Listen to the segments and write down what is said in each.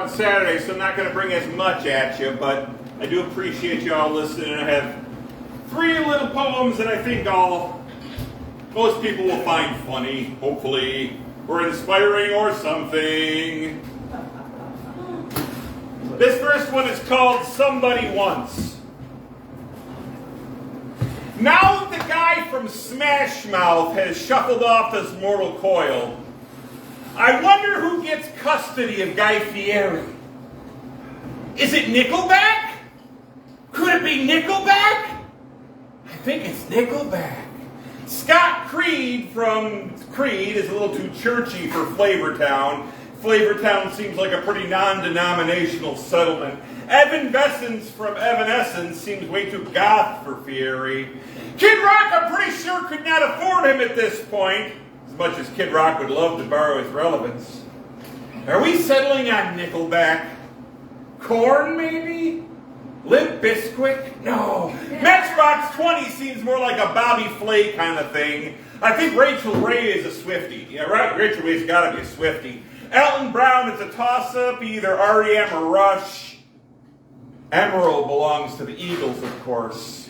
on Saturday, so I'm not going to bring as much at you, but I do appreciate you all listening. I have 3 little poems that I think most people will find funny, hopefully, or inspiring or something. This first one is called Somebody Once. Now that the guy from Smash Mouth has shuffled off this mortal coil, I wonder who gets custody of Guy Fieri. Is it Nickelback? Could it be Nickelback? I think it's Nickelback. Scott Creed from Creed is a little too churchy for Flavortown. Flavortown seems like a pretty non-denominational settlement. Evanescence from Evanescence seems way too goth for Fieri. Kid Rock, I'm pretty sure, could not afford him at this point, as much as Kid Rock would love to borrow his relevance. Are we settling on Nickelback? Korn, maybe? Limp Bizkit? No. Matchbox 20 seems more like a Bobby Flay kind of thing. I think Rachel Ray is a Swiftie. Yeah, right. Rachel Ray's got to be a Swiftie. Elton Brown is a toss-up, either R.E.M. or Rush. Emerald belongs to the Eagles, of course.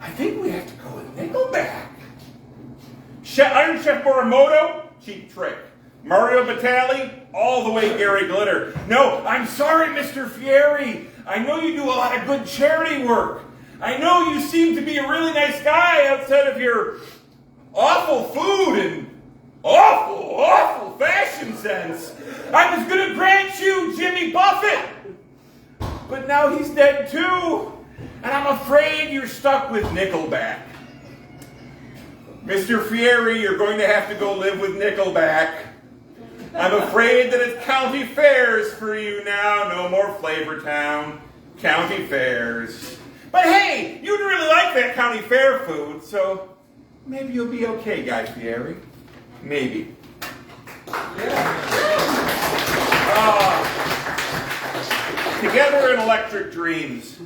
I think we have to go with Nickelback. Iron Chef Morimoto? Cheap trick. Mario Batali? All the way Gary Glitter. No, I'm sorry, Mr. Fieri. I know you do a lot of good charity work. I know you seem to be a really nice guy outside of your awful food and awful fashion sense. I was going to grant you Jimmy Buffett, but now he's dead too, and I'm afraid you're stuck with Nickelback. Mr. Fieri, you're going to have to go live with Nickelback. I'm afraid that it's county fairs for you now. No more Flavortown. County fairs. But hey, you'd really like that county fair food, so maybe you'll be okay, Guy Fieri. Maybe. Together in Electric Dreams.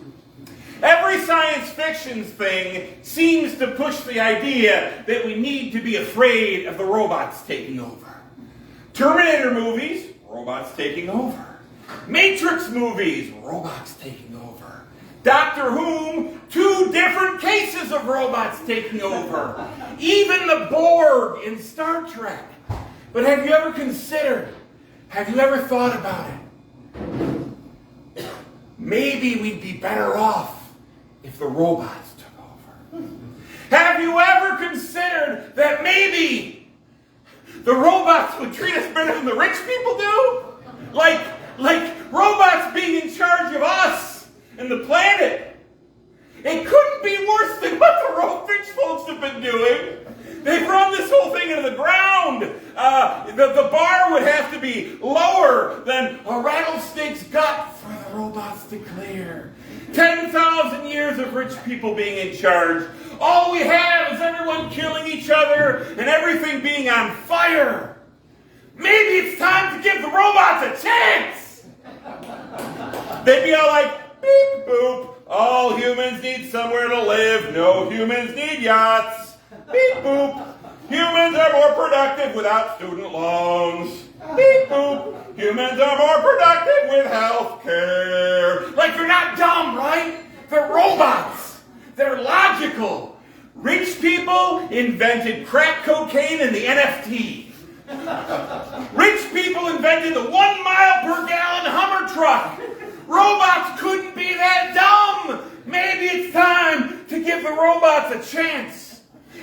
Every science fiction thing seems to push the idea that we need to be afraid of the robots taking over. Terminator movies, robots taking over. Matrix movies, robots taking over. Doctor Who, 2 different cases of robots taking over. Even the Borg in Star Trek. But have you ever thought about it? Maybe we'd be better off if the robots took over. Have you ever considered that maybe the robots would treat us better than the rich people do? Like robots being in charge of us and the planet. It couldn't be worse than what the rich folks have been doing. They've run this whole thing into the ground. The bar would have to be lower than a rattlesnake's gut for the robots to clear. 10,000 years of rich people being in charge. All we have is everyone killing each other and everything being on fire. Maybe it's time to give the robots a chance. They'd be all like, beep, boop. All humans need somewhere to live. No humans need yachts. Beep, boop. Humans are more productive without student loans. Beep, boop. Humans are more productive with health care. Like, you're not dumb, right? They're robots. They're logical. Rich people invented crack cocaine and the NFT. Rich people invented the 1 mile per gallon Hummer truck. Robots couldn't be that dumb. Maybe it's time to give the robots a chance.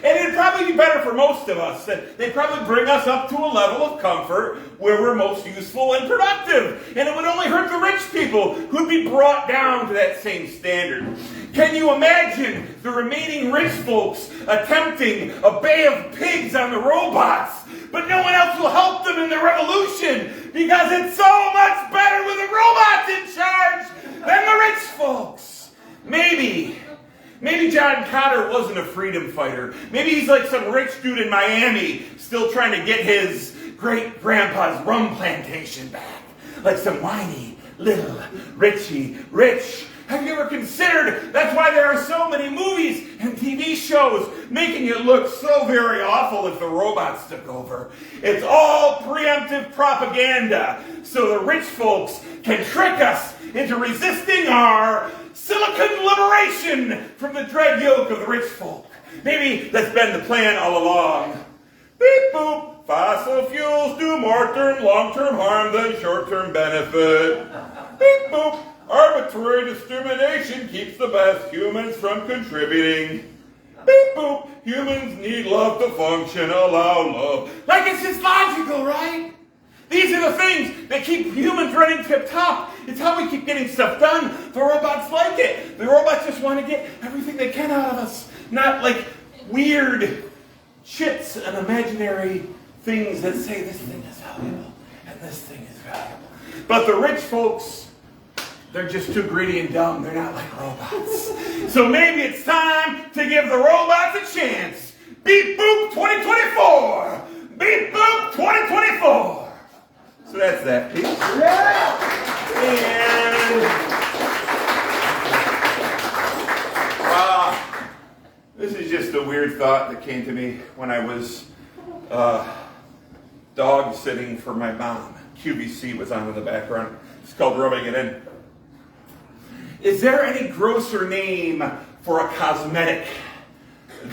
And it'd probably be better for most of us. They'd probably bring us up to a level of comfort where we're most useful and productive. And it would only hurt the rich people who'd be brought down to that same standard. Can you imagine the remaining rich folks attempting a bay of pigs on the robots, but no one else will help them in the revolution because it's so much better with the robots in charge than the rich folks? Maybe John Cotter wasn't a freedom fighter. Maybe he's like some rich dude in Miami still trying to get his great-grandpa's rum plantation back. Like some whiny, little, Richie Rich. Have you ever considered that's why there are so many movies and TV shows making it look so very awful if the robots took over. It's all preemptive propaganda, so the rich folks can trick us into resisting our silicon liberation from the dread yoke of the rich folk. Maybe that's been the plan all along. Beep boop. Fossil fuels do more long-term harm than short-term benefit. Beep boop. Arbitrary discrimination keeps the best humans from contributing. Beep boop. Humans need love to function. Allow love. Like it's just logical, right? These are the things that keep humans running tip-top. It's how we keep getting stuff done. The robots like it. The robots just want to get everything they can out of us. Not like weird chits and imaginary things that say this thing is valuable and this thing is valuable. But the rich folks, they're just too greedy and dumb. They're not like robots. So maybe it's time to give the robots a chance. Beep boop 2024. Beep boop 2024. So that's that piece. Yeah. And this is just a weird thought that came to me when I was dog sitting for my mom. QVC was on in the background. It's called Rubbing It In. Is there any grosser name for a cosmetic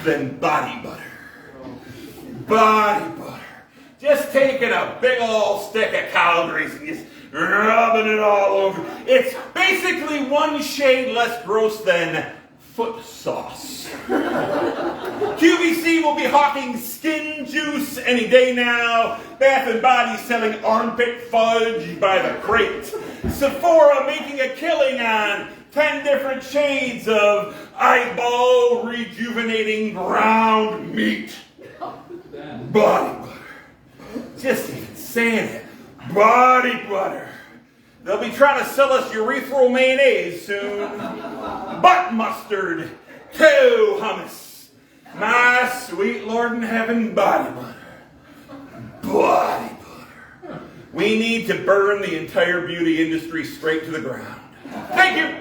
than body butter? Body butter. Just taking a big old stick of cow grease and just rubbing it all over. It's basically one shade less gross than foot sauce. QVC will be hawking skin juice any day now. Bath and Body selling armpit fudge by the crate. Sephora making a killing on 10 different shades of eyeball rejuvenating ground meat. Body butter. Just even saying it. Body butter. They'll be trying to sell us urethral mayonnaise soon. Butt mustard. Toe hummus. My sweet Lord in heaven, body butter. Body butter. We need to burn the entire beauty industry straight to the ground. Thank you.